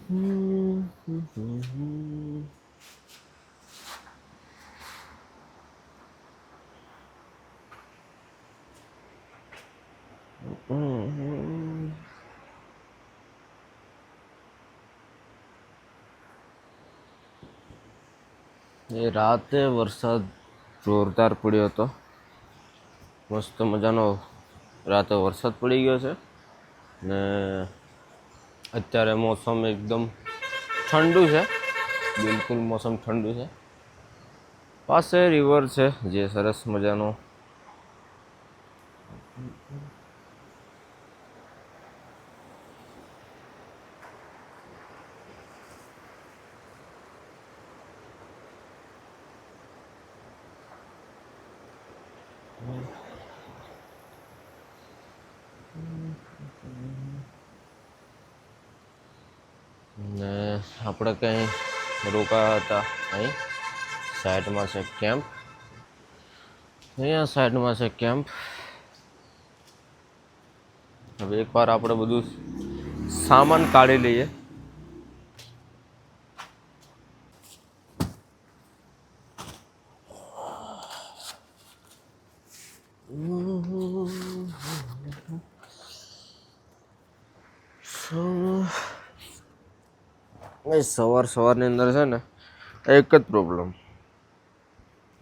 એ રાતે વરસાદ જોરદાર પડ્યો હતો. મસ્ત મજાનો રાતે વરસાદ પડી ગયો છે ને અત્યારે મોસમ એકદમ ઠંડુ છે, બિલકુલ મોસમ ઠંડુ છે. પાસે રિવર છે જે સરસ મજાનો ને આપણે કંઈ રોકાયા હતા અહીં સાઈડમાં છે કેમ્પ. અહીંયા સાઈડમાં છે કેમ્પ. હવે એકવાર આપણે બધું સામાન કાઢી લઈએ. સવારની અંદર છે ને એક જ પ્રોબ્લેમ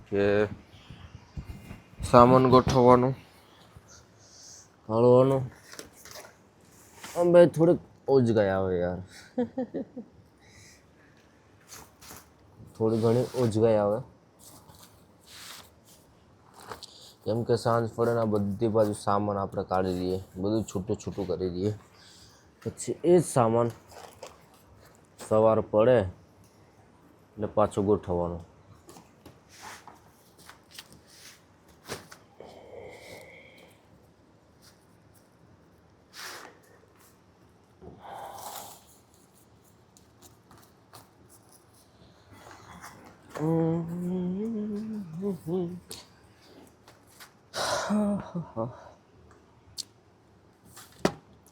કે સામાન ગોઠવવાનું, હળવાનું. અમે થોડીક ઓજગાઈ આવે યાર, થોડી ઘણી ઓજગાઈ આવે. કેમ કે સાંજ પડે ને બધી બાજુ સામાન આપણે કાઢી દઈએ, બધું છૂટું છૂટું કરી દઈએ, પછી એ જ સામાન સવાર પડે એટલે પાછું ગોઠવવાનું.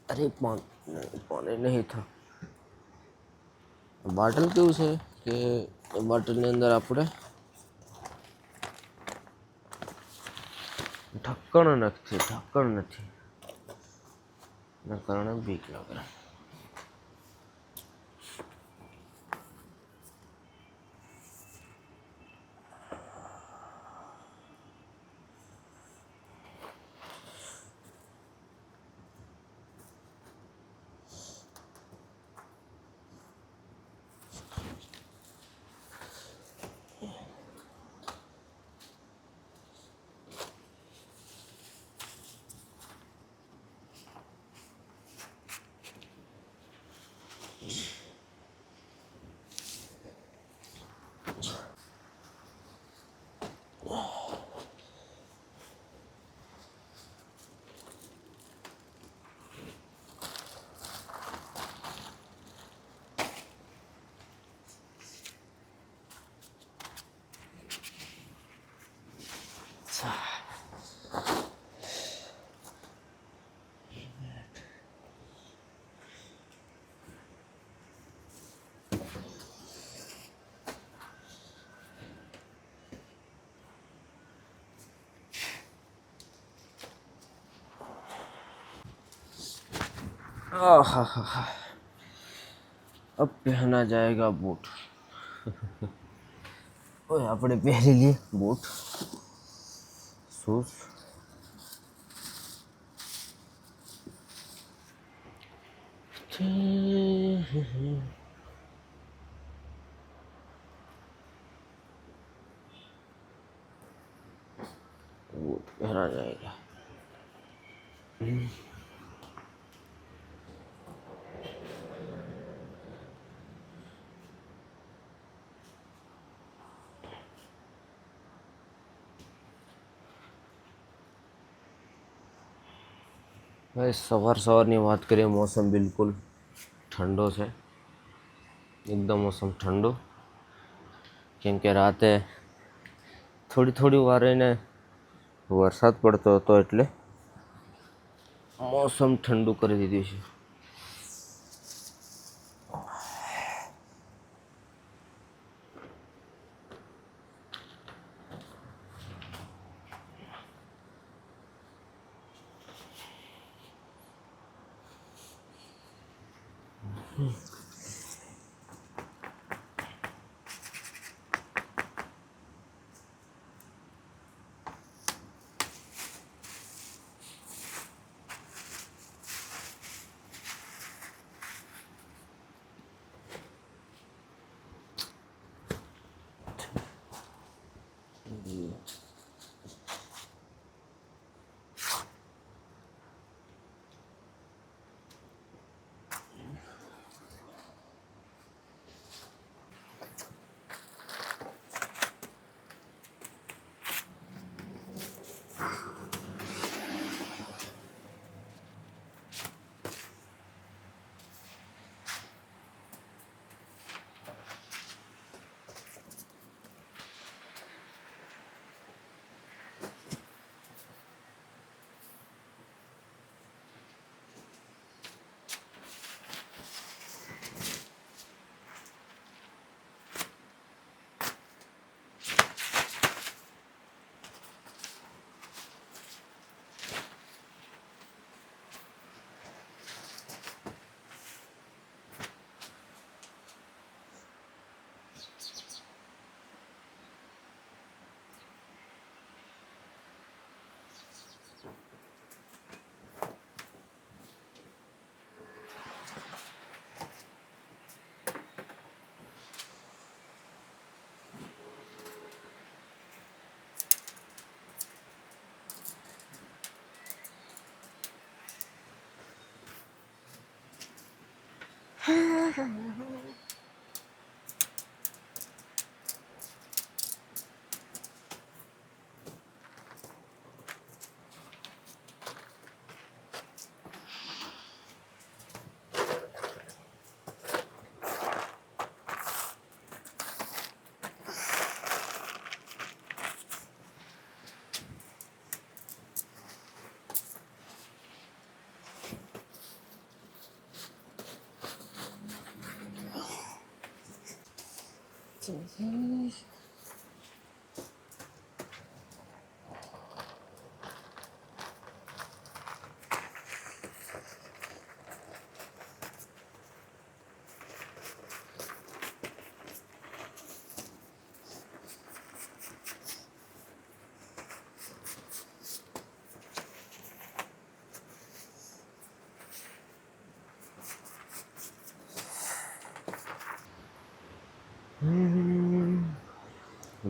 અરે પાણી નહીં था. બાટલ કેવું છે કે બાટલની અંદર આપણે ઢક્કણ નથી એના કારણે બીક લાગે. अब पहना जाएगा बूट. ओए આપણે પહેરી લઈએ બૂટ, શૂઝ. बूट पहना जाएगा. ભાઈ સવારની વાત કરીએ, મોસમ બિલકુલ ઠંડો છે, એકદમ મોસમ ઠંડુ. કેમ કે રાતે થોડી વાર રહીને વરસાદ પડતો હતો એટલે મોસમ ઠંડુ કરી દીધું છે.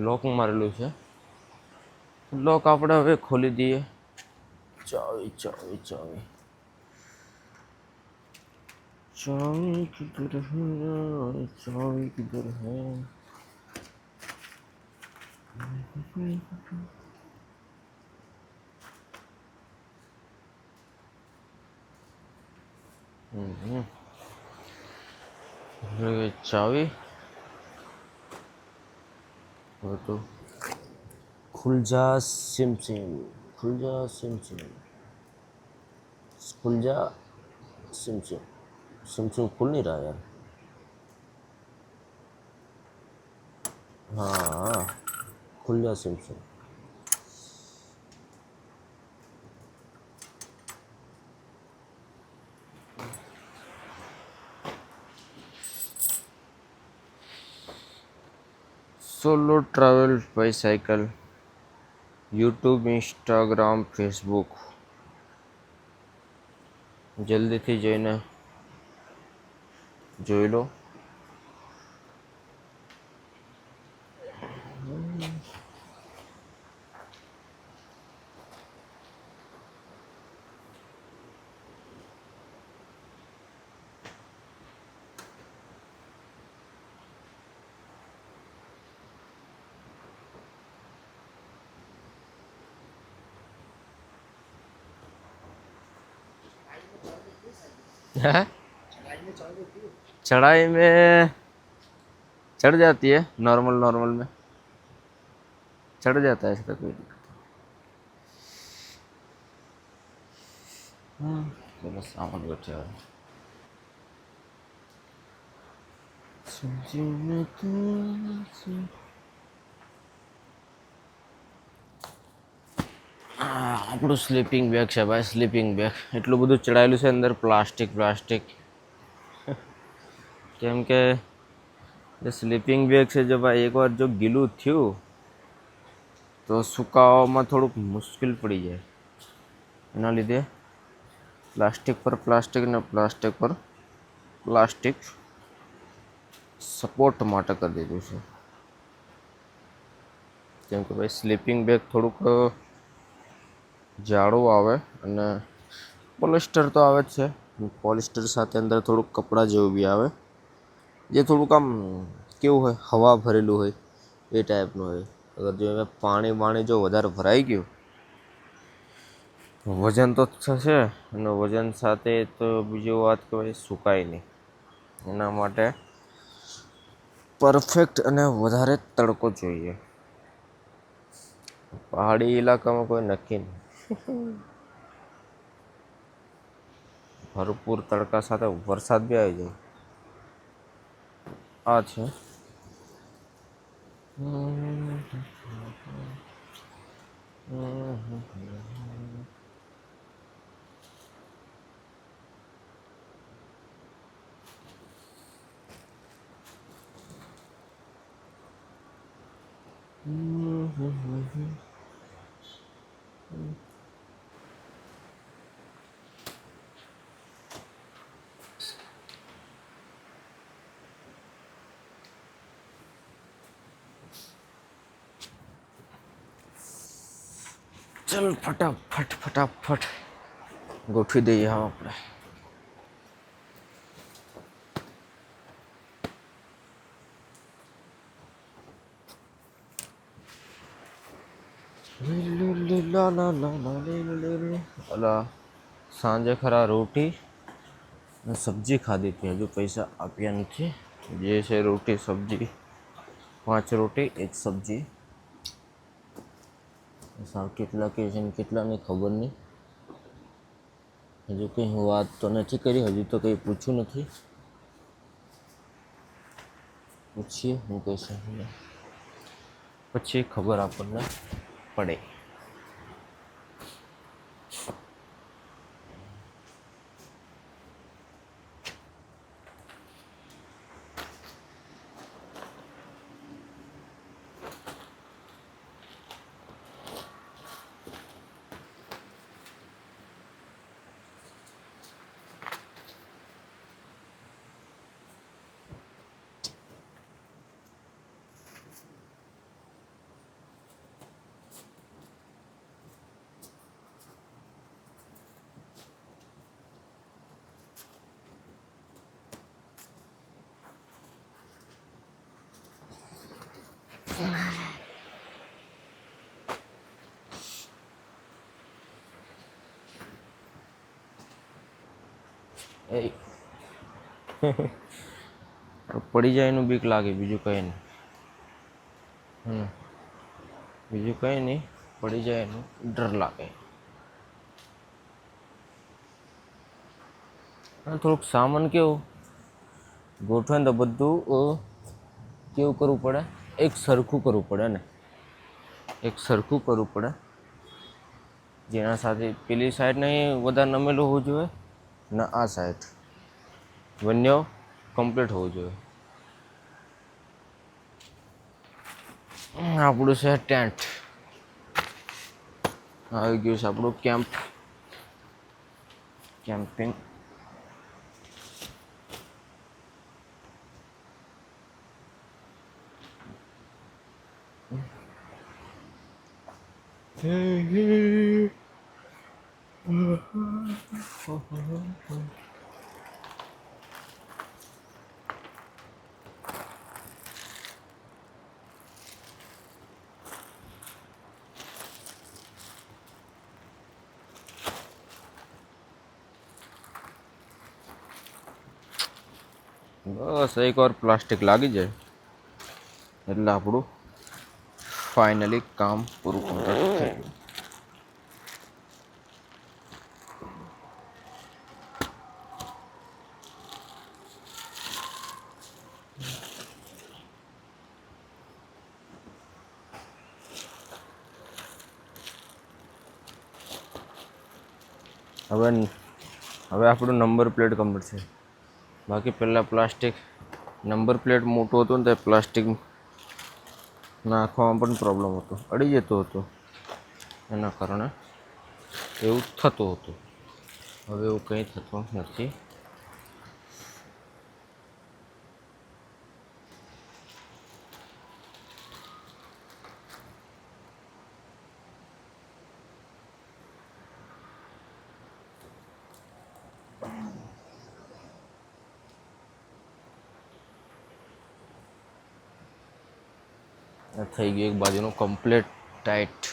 લોક મારેલું છે. લોક આપણે હવે ખોલી દઈએ. ચાવી ચાવી ચાવી चावी किधर है, चावी किधर है? चावी वो तो खुल जा सिम सिम, खुल जा सिम सिम, खुल जा सिम सिम. सिम सिम खुल नहीं रहा यार. हाँ खुल जा SIM SIM. Solo travel by cycle, YouTube, Instagram, Facebook જલ્દીથી જઈને જોઈ લો. है चढ़ाई में चढ़ जाती है, नॉर्मल नॉर्मल में चढ़ जाता है, इसका कोई दिक्कत. चलो सामान बैठे हुए આપણું સ્લીપિંગ બેગ છે ભાઈ, સ્લીપિંગ બેગ. એટલું બધું ચડાયેલું છે અંદર, પ્લાસ્ટિક પ્લાસ્ટિક. કેમ કે જે સ્લીપિંગ બેગ છે જો ભાઈ એકવાર જો ગીલું થયું તો સુકાવવામાં થોડુંક મુશ્કેલ પડી જાય. એના લીધે પ્લાસ્ટિક પર પ્લાસ્ટિક ને પ્લાસ્ટિક પર પ્લાસ્ટિક સપોર્ટ માટે કરી દીધું છે. કેમ કે ભાઈ સ્લીપિંગ બેગ થોડુંક જાડું આવે અને પોલિસ્ટર તો આવે જ છે. પોલિસ્ટર સાથે અંદર થોડુંક કપડાં જેવું બી આવે જે થોડુંક આમ કેવું હોય હવા ભરેલું હોય એ ટાઈપનું હોય. અગર જો એમાં પાણી જો વધારે ભરાઈ ગયું વજન તો થશે અને વજન સાથે તો બીજી વાત કે ભાઈ સુકાય નહીં. એના માટે પરફેક્ટ અને વધારે તડકો જોઈએ. પહાડી ઇલાકામાં કોઈ નક્કી નહીં. ભરપૂર તડકા સાથે વરસાદ બી આવી જાય. આ છે ચલ ફટાફટ ગોઠવી દઈએ. હા આપણે ઓલા સાંજે ખરા રોટી અને સબ્જી ખાધી હતી. હજુ પૈસા આપ્યા નથી. જે છે રોટી સબ્જી 5 રોટી 1 સબ્જી. સાવ કેટલા કે છે ને કેટલાની ખબર નહીં. હજુ કંઈ હું વાત તો નથી કરી. હજુ તો કંઈ પૂછ્યું નથી. પૂછીએ હું કહેશે પછી ખબર આપણને પડે. એ પડી જાય એનું બીક લાગે. બીજું કંઈ નહીં. બીજું કંઈ નહીં. પડી જાય એનું ડર લાગે. થોડુંક સામાન કેવું ગોઠવે ને તો બધું કેવું કરવું પડે, એક સરખું કરવું પડે ને એક સરખું કરવું પડે. જેના સાથે પેલી સાઈડ નહીં વધારે નમેલું હોવું જોઈએ ને આ સાઈડ બંને કમ્પ્લીટ હોવું જોઈએ. આપણું છે ટેન્ટ. આવી ગયું છે આપણું કેમ્પિંગ. બસ એકવાર પ્લાસ્ટિક લાગી જાય એટલે આપણું ફાઇનલી કામ પૂરું કમ્પ્લીટ થઈ ગયું. હવે આપણું નંબર પ્લેટ કમ્પ્લીટ છે. બાકી પહેલાં પ્લાસ્ટિક નંબર પ્લેટ મોટું હતું ને તે પ્લાસ્ટિક નાખવામાં પણ પ્રોબ્લેમ હતો, અડી જતું હતું, એના કારણે એવું થતું હતું. હવે એવું કંઈ થતું નથી. થઈ ગયું એક બાજુનું કમ્પ્લીટ ટાઈટ.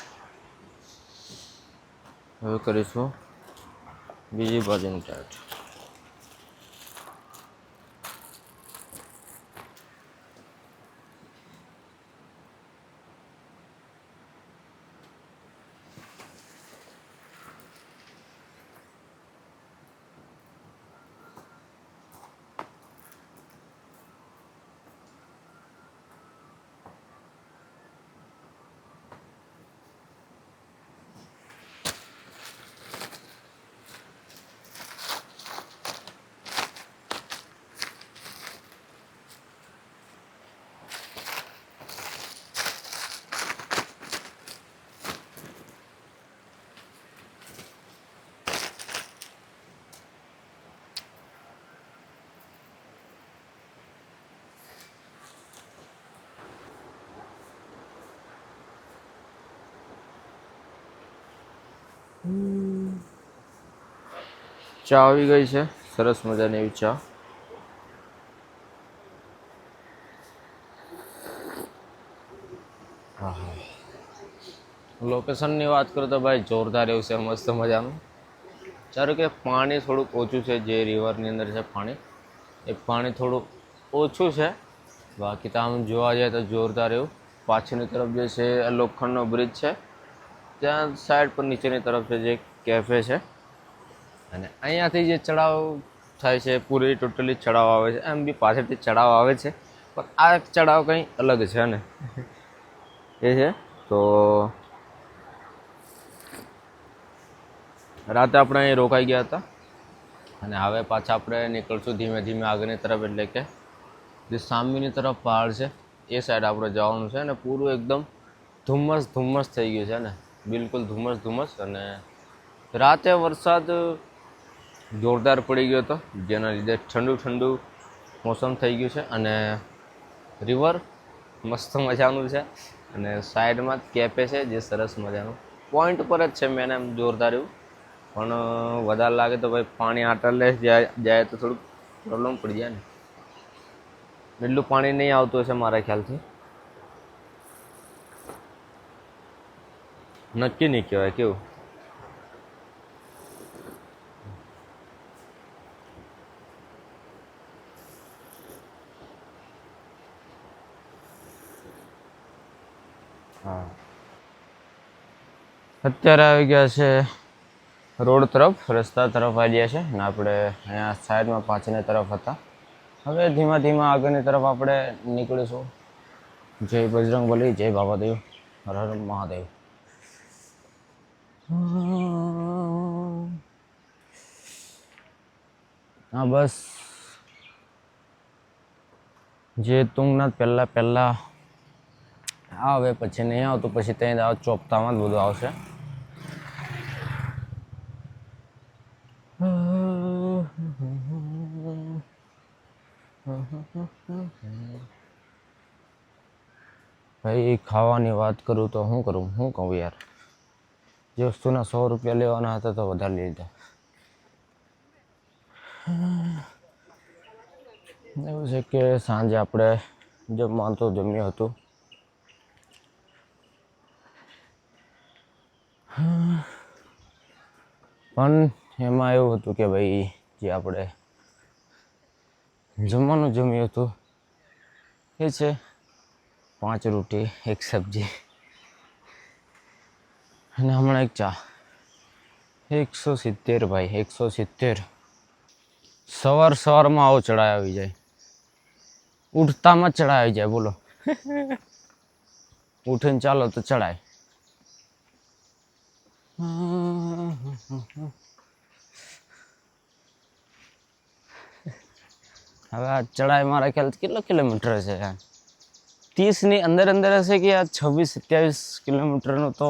હવે કરીશું બીજી બાજુનું ટાઈટ. ચા આવી ગઈ છે, સરસ મજાની એવી ચા. લોકેશનની વાત કરું તો ભાઈ જોરદાર એવું છે, મસ્ત મજાનું. ચાલો કે પાણી થોડુંક ઓછું છે, જે રિવરની અંદર છે પાણી, એ પાણી થોડું ઓછું છે. બાકી તો આમ જોવા જાય તો જોરદાર એવું. પાછળની તરફ જે છે એ લોખંડનો બ્રિજ છે, ત્યાં સાઈડ પર નીચેની તરફ છે જે કેફે છે. અને અહીંયાથી જે ચડાવ થાય છે પૂરી ટોટલી ચડાવ આવે છે, એમ બી પાછળથી ચડાવ આવે છે, પણ આ ચડાવ કંઈ અલગ છે ને એ છે. તો રાતે આપણે અહીં રોકાઈ ગયા હતા અને હવે પાછા આપણે નીકળશું ધીમે ધીમે આગળની તરફ, એટલે કે જે સામેની તરફ પહાડ છે એ સાઈડ આપણે જવાનું છે. અને પૂરું એકદમ ધુમ્મસ ધુમ્મસ થઈ ગયું છે ને, બિલકુલ ધુમ્મસ ધુમ્મસ. અને રાતે વરસાદ જોરદાર પડી ગયો હતો, જેના લીધે ઠંડુ ઠંડુ મોસમ થઈ ગયું છે. અને રિવર મસ્ત મજાનું છે, અને સાઈડમાં જ કેફે છે જે સરસ મજાનું પોઈન્ટ પર જ છે મેન, એમ જોરદાર એવું. પણ વધારે લાગે તો ભાઈ પાણી આટલે જાય તો થોડુંક પ્રોબ્લેમ પડી જાય ને. એટલું પાણી નહીં આવતું હશે મારા ખ્યાલથી, નક્કી નહીં કહેવાય કેવું. હા, અત્યારે આવી ગયા છે રોડ તરફ, રસ્તા તરફ આવી ગયા છે ને આપણે અહીંયા સાઈડમાં પાછળની તરફ હતા. હવે ધીમા ધીમા આગળની તરફ આપણે નીકળીશું. જય બજરંગબલી, જય બાબાદેવ, હર હર મહાદેવ. હા બસ, જે તુંગનાથ પહેલાં પહેલાં આવે, પછી નહીં આવતું, પછી ત્યાં ચોપતામાં જ બધું આવશે. ભાઈ ખાવાની વાત કરું તો શું કરું, શું કહું યાર. જે વસ્તુના 100 રૂપિયા લેવાના હતા તો વધારે લીધા. એવું છે કે સાંજે આપણે જમવાનું તો જમ્યું હતું, પણ એમાં એવું હતું કે ભાઈ જે આપણે જમવાનું જમ્યું હતું એ છે 5 રોટી 1 સબ્જી અને હમણાં એક ચા. 170 ભાઈ, 170. સવારમાં આવો ચડાઈ આવી જાય, ઉઠતામાં જ ચડાઈ આવી જાય. બોલો, ઉઠીને ચાલો તો ચડાય. હવે આ ચડાઈ મારા ખ્યાલથી કેટલો કિલોમીટર છે યાર? 30ની અંદર અંદર હશે કે આ 26-27 કિલોમીટરનું તો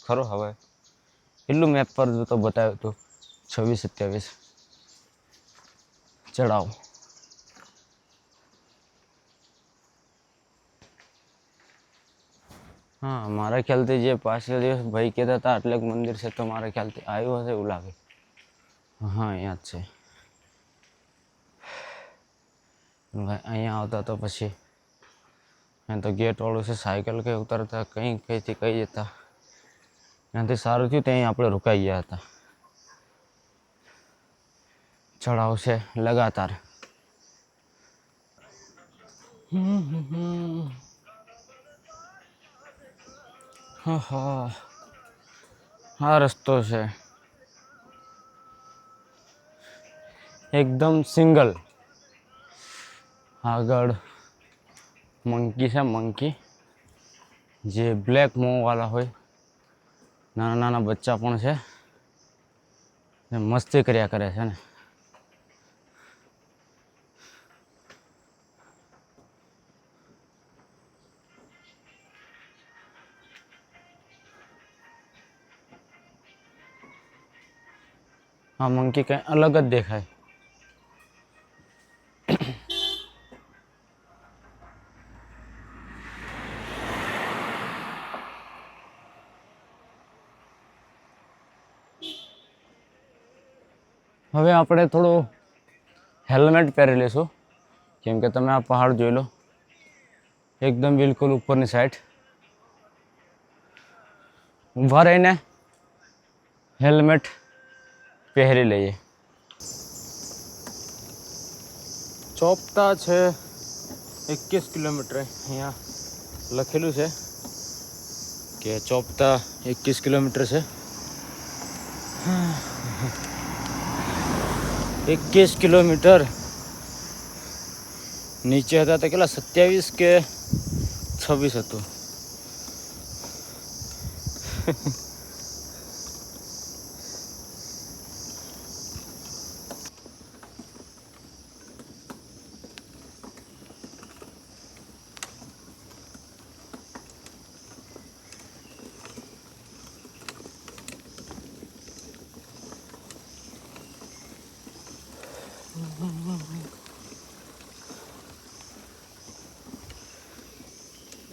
ખરો. હવે એટલું મેપ પર તો બતાવ્યું હતું 26-27 ચડાવ. હા, મારા ખ્યાલથી જે પાછલા દિવસ ભાઈ કહેતા હતા આટલેક મંદિર છે, તો મારા ખ્યાલથી આવ્યું હશે એવું લાગે. હા, અહીંયા જ છે. ભાઈ અહીંયા આવતા તો પછી અહીંયા તો ગેટ વાળું છે, સાયકલ કંઈ ઉતારતા કઈથી કઈ જતા. ત્યાંથી સારું થયું ત્યાં આપણે રોકાઈ ગયા હતા. ચડાવ છે લગાતાર. હા, આ રસ્તો છે એકદમ સિંગલ. આગળ મંકી છે, મંકી જે બ્લેક મોવાળા હોય. નાના નાના બચ્ચા પણ છે, મસ્તી કર્યા કરે છે ને. આ મંકી કંઈ અલગ જ દેખાય. હવે આપણે થોડું હેલ્મેટ પહેરી લઈશું, કેમ કે તમે આ પહાડ જોઈ લો એકદમ બિલકુલ ઉપરની સાઈડ. ઊભા રહીને હેલ્મેટ પહેરી લઈએ. ચોપતા છે 21 કિલોમીટર. અહીંયા લખેલું છે કે ચોપતા 21 કિલોમીટર છે. 21 કિલોમીટર. નીચે હતા તો કેટલા 27 કે 26 હતું.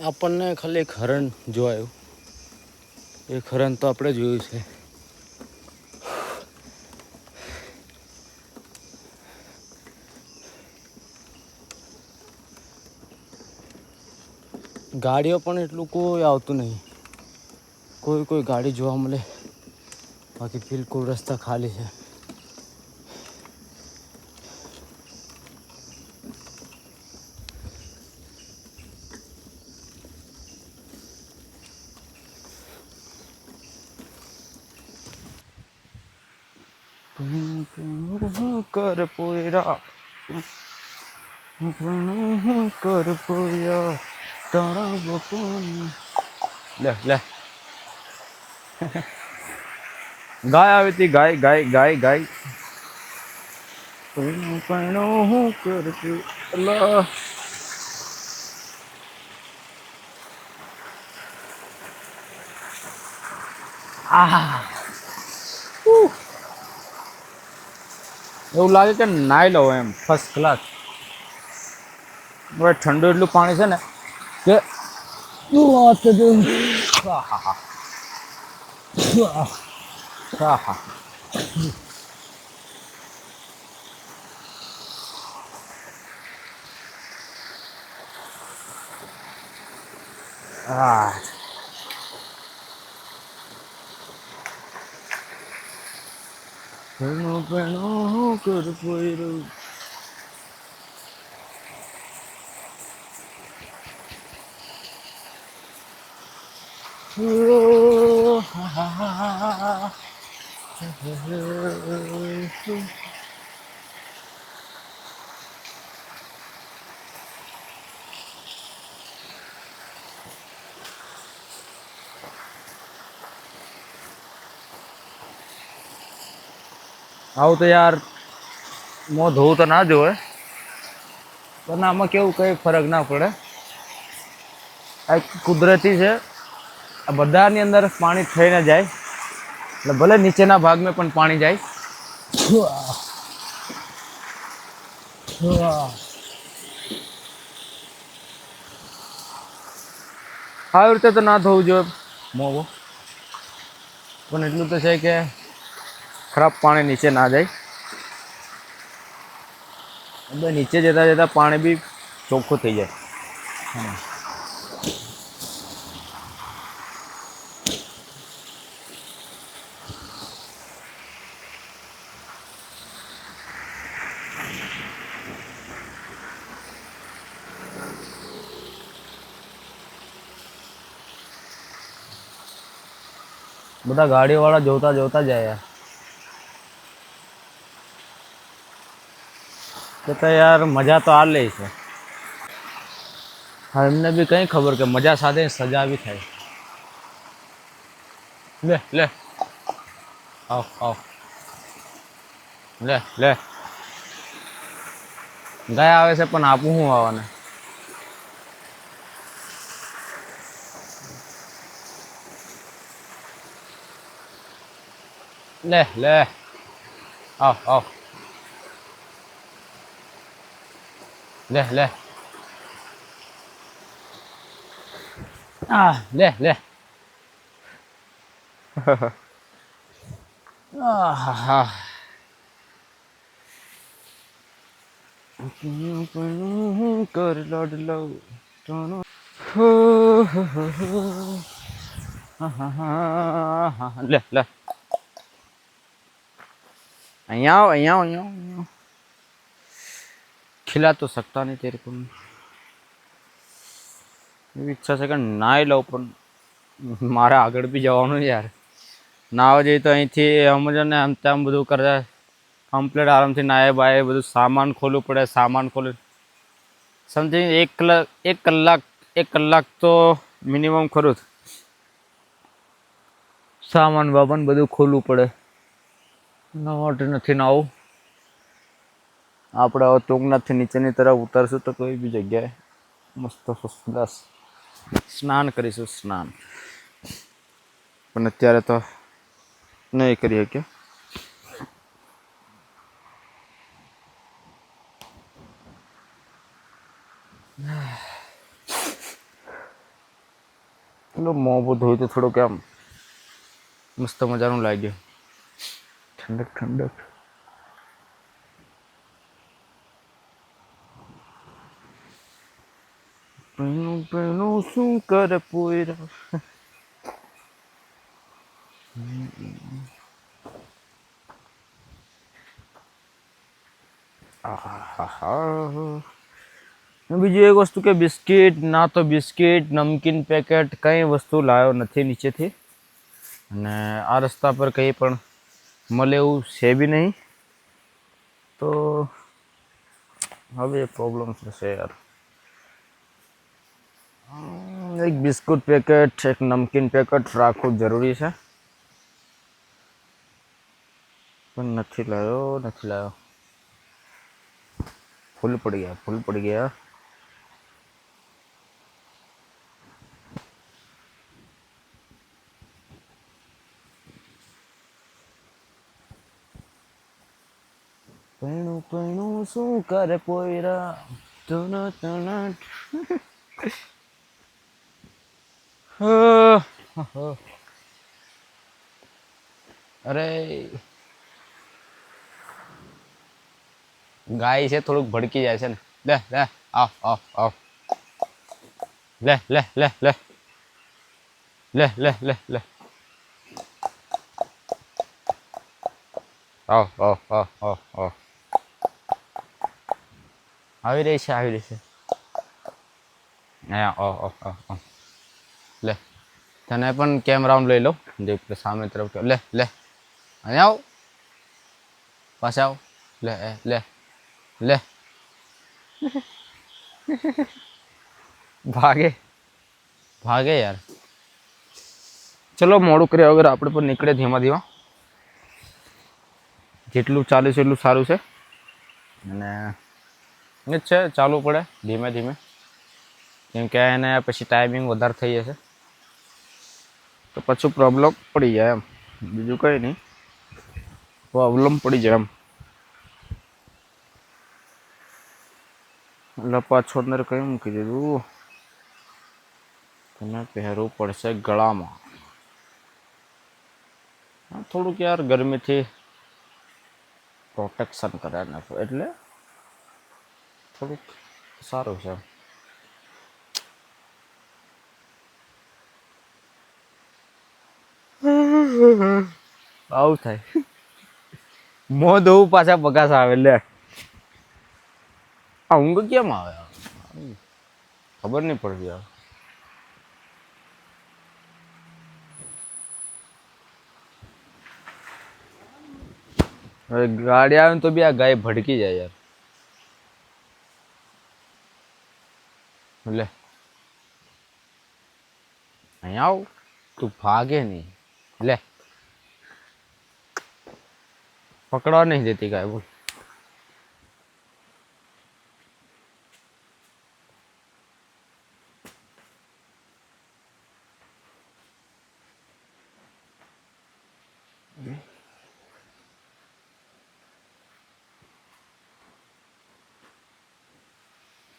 આપણને ખાલી એક હરણ જોવાયું. એક હરણ તો આપણે જોયું છે. ગાડીઓ પણ એટલું કોઈ આવતું નહીં. કોઈ ગાડી જોવા મળે, બાકી બિલકુલ રસ્તા ખાલી છે. કર પોયરા કર પોયા તારા બપોર. લે લે ગાય આવી હતી, ગાય ગાય ગાય ગાય. પૈણો હું કરતી અલ્લાહ. એવું લાગે કે નાઈ લો એમ ફર્સ્ટ ક્લાસ. હવે ઠંડુ એટલું પાણી છે ને કે કર પોયરું. આવું તો યાર મોં ધોવું તો ના જોવે, પણ આમાં કેવું કંઈ ફરક ના પડે, આ કુદરતી છે. આ બધાની અંદર પાણી થઈને જાય એટલે ભલે નીચેના ભાગમાં પણ પાણી જાય. આવી રીતે તો ના થવું જોઈએ મોવો, પણ એટલું તો છે કે ખરાબ પાણી નીચે ના જાય. એટલે નીચે જતાં જતાં પાણી બી ચોખ્ખું થઈ જાય. બધા ગાડીવાળા જોતા જોતા જાય યાર. તો યાર મજા તો આ લે છે. હા, એમને બી કંઈ ખબર કે મજા સાથે સજા બી થાય. લે લે આવ આવ, લે લે ગાય આવે છે પણ આપું હું આવવાને. લે લે આવ આવ, લે લે લે લે. હા, કર લાડલો. લે લે અહીંયા આવ, અહીંયા આવ, અહીંયા આવ. ખिला तो सकता नहीं तेरे को. એવી ઈચ્છા છે કે નાઈ લઉં, પણ મારે આગળ બી જવાનું યાર. નાવા જઈએ તો અહીંથી સમજો ને આમ તેમ બધું કરે, કમ્પ્લીટ આરામથી નાય બાય બધું સામાન ખોલવું પડે. સામાન ખોલી સમથિંગ 1 કલાક તો મિનિમમ ખરું જ. સામાન બામાન બધું ખોલવું પડે. નોટ નથી નાવું. આપણે હવે તુંગનાથથી નીચેની તરફ ઉતરશું તો કોઈ બી જગ્યાએ મસ્ત ફર્સ્ટ ક્લાસ સ્નાન કરીશું. સ્નાન પણ અત્યારે તો નહીં કરી શકીએ. પેલો મોં ધોઈ તો થોડુંક આમ મસ્ત મજાનું લાગ્યું. ઠંડક ઠંડક. પેલું પેલું શું કરે પોયરા. બીજું એક વસ્તુ કે બિસ્કિટ ના તો બિસ્કિટ નમકીન પેકેટ કંઈ વસ્તુ લાવ્યો નથી નીચેથી. અને આ રસ્તા પર કંઈ પણ મળે એવું છે બી નહીં. તો હવે પ્રોબ્લેમ થશે યાર. એક બિસ્કુટ પેકેટ, એક નમકીન પેકેટ રાખવું જરૂરી છે, પણ નથી લાવ્યો. ફૂલ પડી ગયા. પૈણું પૈણું શું કરે પોયરા. અરે ગાય છે, થોડુંક ભડકી જાય છે ને. લે લે આવ આવ આવ, લે લે લે લે લે લે લે લે આવ આવ આવ આવ આવ. આવી રહી છે. આવ. લે તને પણ કેમેરામાં લઈ લો. દેખ સામે તરફ. લે લે અહીંયા આવ, પાછા આવ. લે લે લે ભાગે યાર. ચલો મોડું કર્યા વગર આપણે પણ નીકળે ધીમા. જેટલું ચાલે છે એટલું સારું છે. અને જ છે, ચાલવું પડે ધીમે ધીમે, કેમ કે એને પછી ટાઈમિંગ વધારે થઈ જશે તો પછી પ્રોબ્લેમ પડી જાય એમ, બીજું કંઈ નહીં, પ્રોબ્લેમ પડી જાય એમ. એટલે પાછું અંદર કઈ મૂકી દીધું, તમે પહેરવું પડશે ગળામાં. હા, થોડુંક યાર ગરમીથી પ્રોટેક્શન કરે ને એટલે થોડુંક સારું છે. આવું થાય, મોં ધોવું પાછા બગાસ આવે. લે આ ઊંઘ કેમ આવે ખબર નહીં પડતી યાર. હવે ગાડી આવે ને તો બી આ ગાય ભડકી જાય યાર. લે અહીંયા આવ, તું ભાગે નહીં. લે પકડવા નહીં દેતી ગાય, બોલ.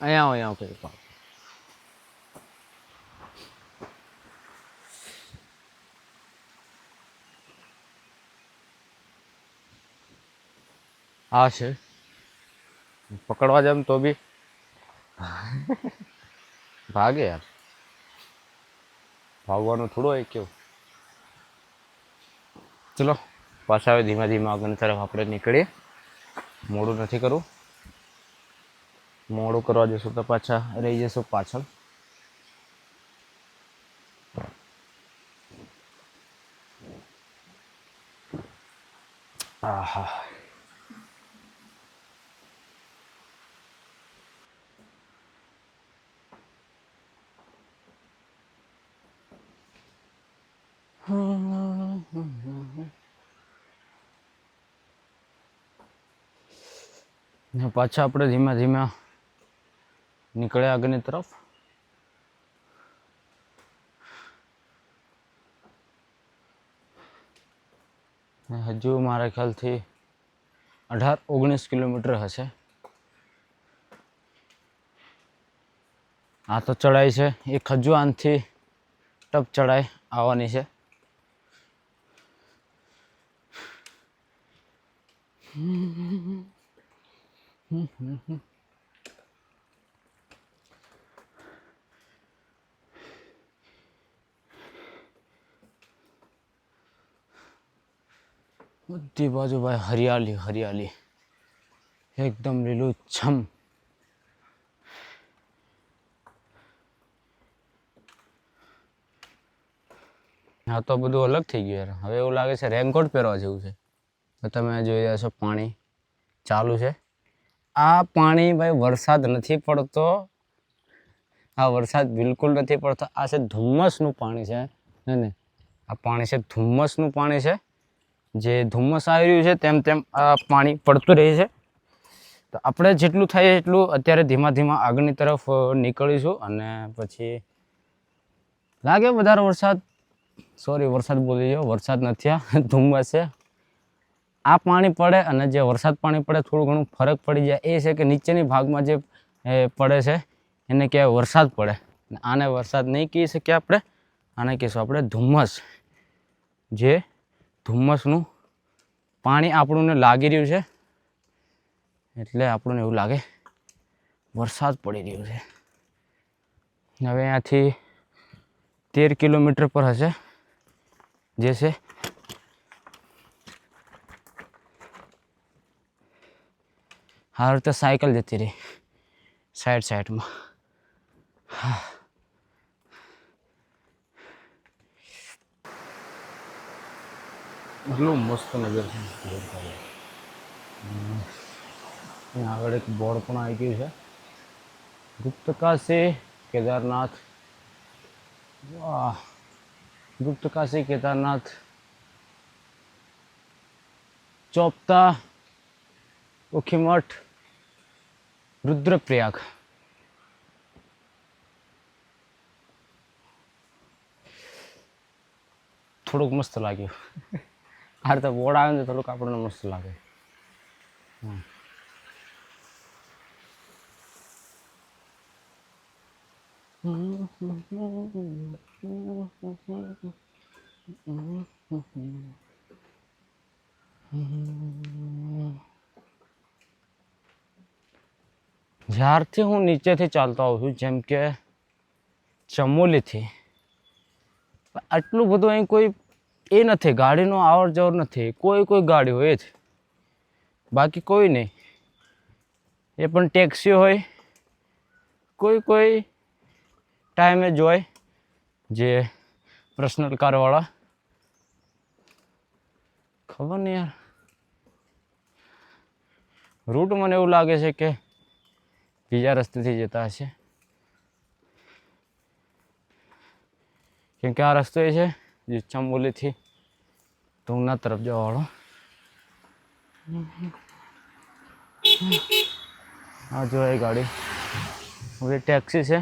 અહીંયા આવો, અહીંયા આવો. આ છે પકડવા જામ તો બી ભાગે યાર. ભાગવાનું થોડું હોય કેવું. ચલો પાછા હવે ધીમે ધીમે આગળની તરફ આપણે નીકળીએ. મોડું નથી કરવું, મોડું કરવા જશું તો પાછા રહી જશું પાછળ. આહા, ને પાછા આપણે ધીમે ધીમે નીકળ્યા આગળની તરફ. હજુ મારા ખ્યાલથી 18-19 કિલોમીટર હશે. આ તો ચડાઈ છે, એક હજુ આનથી ટપ ચડાઈ આવવાની છે. બધી બાજુ ભાઈ હરિયાળી હરિયાળી, એકદમ લીલુંછમ. હા તો બધું અલગ થઈ ગયું યાર. હવે એવું લાગે છે રેનકોટ પહેરવા જેવું છે. તો તમે જોઈ રહ્યા છો પાણી ચાલુ છે. આ પાણી ભાઈ વરસાદ નથી પડતો, આ વરસાદ બિલકુલ નથી પડતો. આ છે ધુમ્મસનું પાણી છે ને, આ પાણી છે ધુમ્મસનું પાણી છે. જે ધુમ્મસ આવી રહ્યું છે તેમ તેમ આ પાણી પડતું રહે છે. તો આપણે જેટલું થાય એટલું અત્યારે ધીમા ધીમા આગળની તરફ નીકળીશું. અને પછી લાગે વધારે વરસાદ, સોરી વરસાદ બોલી ગયો, વરસાદ નથી, આ ધુમ્મસ છે. આ પાણી પડે અને જે વરસાદ પાણી પડે થોડું ઘણું ફરક પડી જાય. એ છે કે નીચેની ભાગમાં જે પડે છે એને કહેવાય વરસાદ પડે. આને વરસાદ નહીં કહી શકીએ આપણે, આને કહીશું આપણે ધુમ્મસ. જે ધુમ્મસનું પાણી આપણને લાગી રહ્યું છે એટલે આપણને એવું લાગે વરસાદ પડી રહ્યું છે. હવે અહીંયાથી 13 કિલોમીટર પર હશે, જે છે આ રીતે સાયકલ જતી રહી સાઈડમાં. એટલું મસ્ત નજર છે. અહીંયા આગળ એક બોર્ડ પણ આવી ગયું છે, ગુપ્તકાશી કેદારનાથ. વાહ, ગુપ્તકાશી કેદારનાથ ચોપતા ઉખીમઠ रुद्रप्रयाग થોડુંક મસ્ત લાગ્યું. આ રીતે બોર્ડ આવે ને થોડુંક આપણને મસ્ત લાગે. જ્યારથી હું નીચેથી ચાલતો આવું છું, જેમ કે ચમોલીથી, આટલું બધું અહીં કોઈ એ નથી, ગાડીનો આવર જવર નથી. કોઈ ગાડી હોય જ, બાકી કોઈ નહીં. એ પણ ટેક્સી હોય, કોઈ ટાઈમે જ હોય, જે પર્સનલ કારવાળા. ખબર નહીં યાર, રૂટ મને એવું લાગે છે કે બીજા રસ્તેથી જતા હશે, કેમ કે આ રસ્તો એ છે જે ચંબોલીથી તુંગના તરફ જવાવાળો. આ જો એ ગાડી હવે ટેક્સી છે.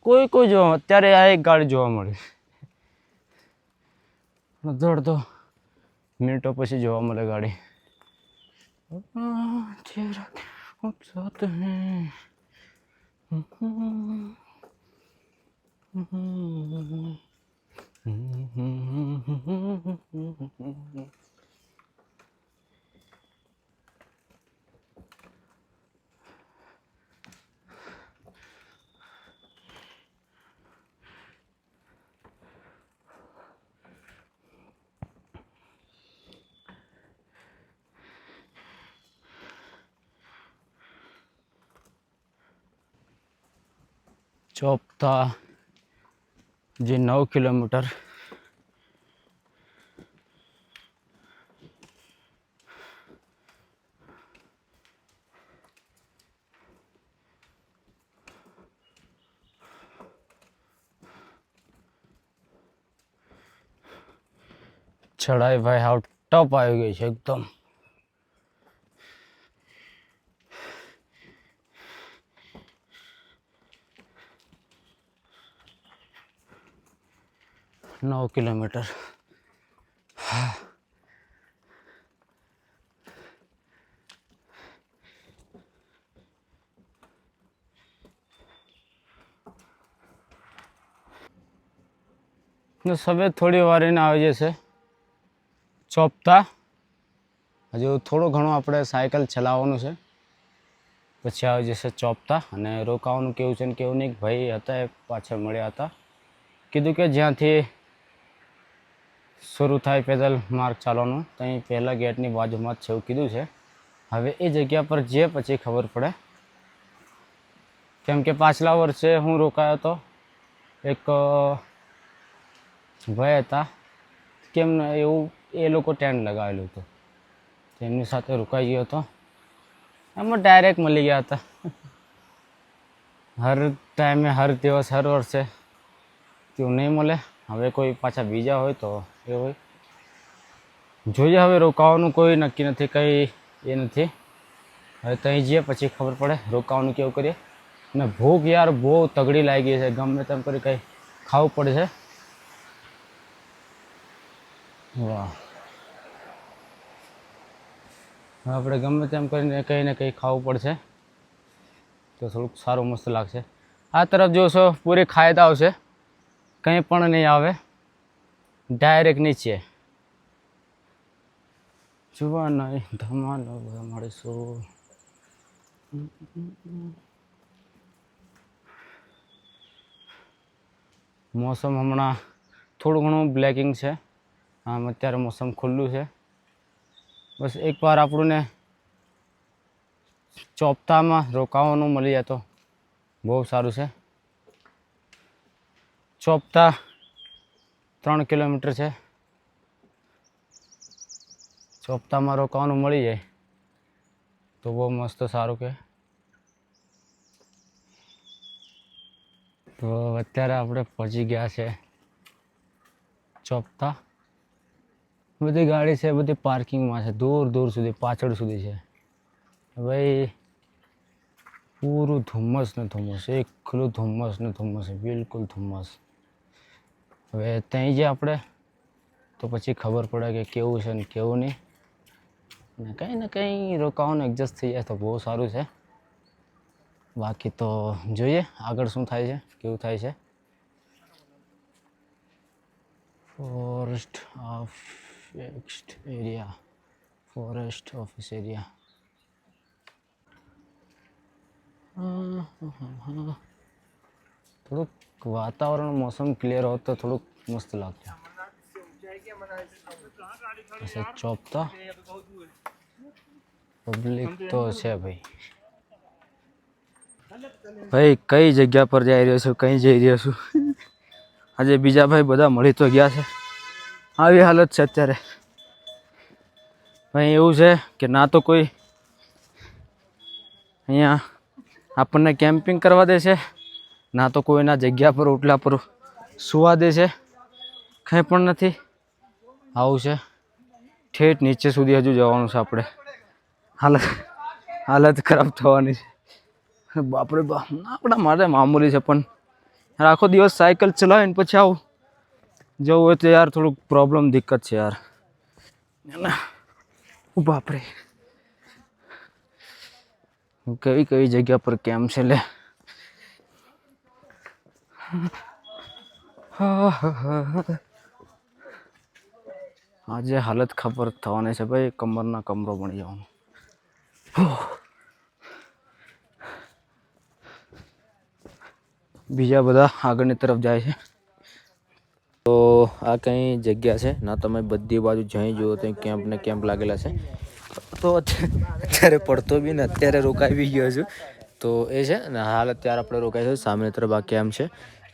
કોઈ જોવા, અત્યારે આ એક ગાડી જોવા મળી, અડધો મિનિટો પછી જોવા મળે ગાડી. ચોપતા જે 9 કિલોમીટર ચડાઈ ભાઈ હાવ ટપ આવી ગઈ છે એકદમ. નવ કિલોમીટર. હવે થોડી વાર એને આવી જશે ચોપતા. હજુ થોડું ઘણું આપણે સાયકલ ચલાવવાનું છે, પછી આવી જશે ચોપતા. અને રોકાવાનું કેવું છે ને કેવું નહીં. ભાઈ હતા એ પાછળ મળ્યા હતા, કીધું કે જ્યાંથી શરૂ થાય પેદલ માર્ગ ચાલવાનું ત્યાં પહેલાં ગેટની બાજુમાં જ છે એવું કીધું છે. હવે એ જગ્યા પર જે પછી ખબર પડે, કેમ કે પાછલા વર્ષે હું રોકાયો હતો, એક ભાઈ હતા, કેમ એવું એ લોકો ટેન્ટ લગાવેલું હતું, તેમની સાથે રોકાઈ ગયો હતો. એમાં ડાયરેક્ટ મળી ગયા હતા. હર ટાઈમે, હર દિવસ, હર વર્ષે તેવું નહીં મળે. હવે કોઈ પાછા બીજા હોય તો એ હોય, જોઈએ. હવે રોકાવાનું કોઈ નક્કી નથી, કંઈ એ નથી. હવે ત્યાં જઈએ પછી ખબર પડે રોકાવાનું કેવું કરીએ. અને ભૂખ યાર બહુ તગડી લાગી છે, ગમે તેમ કરી કંઈ ખાવું પડે છે. વાહ, આપણે ગમે તેમ કરીને કંઈ ને કંઈ ખાવું પડશે તો થોડુંક સારું મસ્ત લાગશે. આ તરફ જોશો પૂરી ખાયદા આવશે, કંઈ પણ નહીં આવે, ડાયરેક્ટ નીચે. જોવા નહીં ધમાલો મળીશું. મોસમ હમણાં થોડું ઘણું બ્લેકિંગ છે. આમ અત્યારે મોસમ ખુલ્લું છે. બસ એકવાર આપણને ચોપતામાં રોકાવાનું મળી જાય તો બહુ સારું છે. ચોપતા 3 કિલોમીટર છે. ચોપતામાં રોકાવાનું મળી જાય તો બહુ મસ્ત સારું. કે તો અત્યારે આપણે પહોંચી ગયા છે ચોપતા. બધી ગાડી છે, બધી પાર્કિંગમાં છે, દૂર દૂર સુધી, પાછળ સુધી છે. ભાઈ પૂરું ધુમ્મસ ને ધુમ્મસ, એકલું ધુમ્મસ ને ધુમ્મસ, બિલકુલ ધુમ્મસ. હવે ત્યાં જે આપણે તો પછી ખબર પડે કે કેવું છે ને કેવું નહીં. ને કંઈ ને કંઈ રોકાવાનું એડજસ્ટ થઈ જાય તો બહુ સારું છે. બાકી તો જોઈએ આગળ શું થાય છે, કેવું થાય છે. Forest office area. થોડુંક વાતાવરણ મોસમ ક્લિયર હોત તો થોડુંક મસ્ત લાગતું. ऐसे ચોપતા પબ્લિક તો છે ભાઈ. ભાઈ કઈ જગ્યા પર જઈ રહ્યો છું, કઈ જઈ રહ્યો છું. આજે બીજા ભાઈ બધા મળી તો ગયા છે. આવી હાલત છે અત્યારે. ભાઈ એવું છે કે ના તો કોઈ અહીંયા આપણને કેમ્પિંગ કરવા દે છે, ના તો કોઈના જગ્યા પર ઓટલા પર સુવા દે છે. કંઈ પણ નથી. આવું છે. ઠેઠ નીચે સુધી હજુ જવાનું છે આપણે. હાલત ખરાબ થવાની છે. બાપરે બાપ, આપણા માટે મામૂલી છે, પણ યાર આખો દિવસ સાયકલ ચલાવીને પછી આવું જવું હોય તો યાર થોડુંક પ્રોબ્લેમ દિક્કત છે યાર. બાપરે કઈ કઈ જગ્યા પર કેમ છે લે. આજે હાલત ખબર થવાની છે ભાઈ, કમરના કમરો બની જવાનો. બીજા બધા આગળની તરફ જાય છે. તો આ કંઈ જગ્યા છે ના, તમે બધી બાજુ જઈ જુઓ તો કેમ્પ ને કેમ્પ લાગેલા છે. તો અત્યારે પડતો બી ને અત્યારે રોકાઈ બી ગયો છું. તો એ છે ને હાલ અત્યારે આપણે રોકાઈ છે સામેની તરફ આ કેમ્પ છે.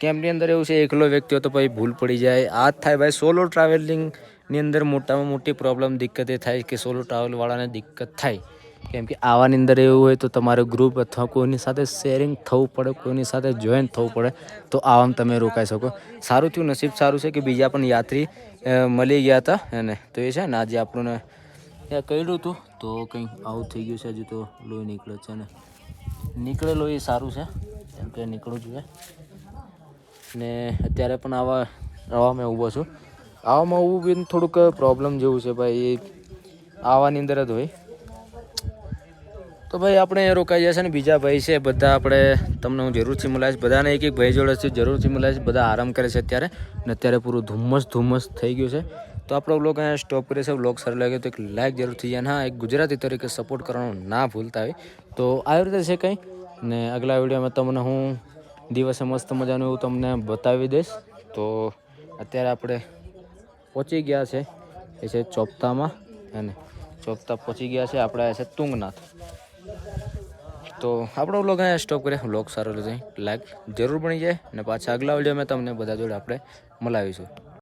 કેમ્પની અંદર એવું છે એકલો વ્યક્તિ હોય તો ભાઈ ભૂલ પડી જાય. આ જ થાય ભાઈ સોલો ટ્રાવેલિંગની અંદર મોટામાં મોટી પ્રોબ્લેમ દિક્કત એ થાય કે સોલો ટ્રાવેલવાળાને દિક્કત થાય. કેમ કે આવાની અંદર એવું હોય તો તમારે ગ્રુપ અથવા કોઈની સાથે શેરિંગ થવું પડે, કોઈની સાથે જોઈન થવું પડે તો આવામાં તમે રોકાઈ શકો. સારું થયું, નસીબ સારું છે કે બીજા પણ યાત્રી મળી ગયા હતા એને. તો એ છે ને આજે આપણને કર્યું હતું તો કંઈ આવું થઈ ગયું છે. હજુ તો લોહી નીકળે છે ને નીકળે લોહી સારું છે, કેમ કે નીકળવું જોઈએ. ને અત્યારે પણ આવામાં ઊભો છું. આવામાં ઊભું બી થોડુંક પ્રોબ્લેમ જેવું છે ભાઈ, આવાની અંદર જ હોય. તો ભાઈ આપણે રોકાઈ જશે ને બીજા ભાઈ છે બધા, આપણે તમને હું જરૂરથી મળાવીશ. બધાને એક એક ભાઈ જોડે છે જરૂરથી મળાવીશ. બધા આરામ કરે છે અત્યારે ને અત્યારે પૂરું ધુમ્મસ થઈ ગયું છે. તો આપણો બ્લોગ અહીંયા સ્ટોપ કરીએ છીએ. બ્લોગ સારો લાગે તો એક લાઇક જરૂરથી જાય. હા, એક ગુજરાતી તરીકે સપોર્ટ કરવાનું ના ભૂલતા હોય. તો આવી રીતે છે કંઈ ને આગલા વિડીયોમાં તમને હું દિવસે મસ્ત મજાનું એવું તમને બતાવી દઈશ. તો અત્યારે આપણે પહોંચી ગયા છે એ છે ચોપતામાં, અને ચોપતા પહોંચી ગયા છે આપણે આ છે તુંગનાથ. તો આપણો વ્લોગ અહીંયા સ્ટોપ કરીએ. વ્લોગ સારો લાગે લાઈક જરૂર બની જાય ને પાછા આગલા વિડીયોમાં તમને બધા જોડે આપણે મળાવીશું.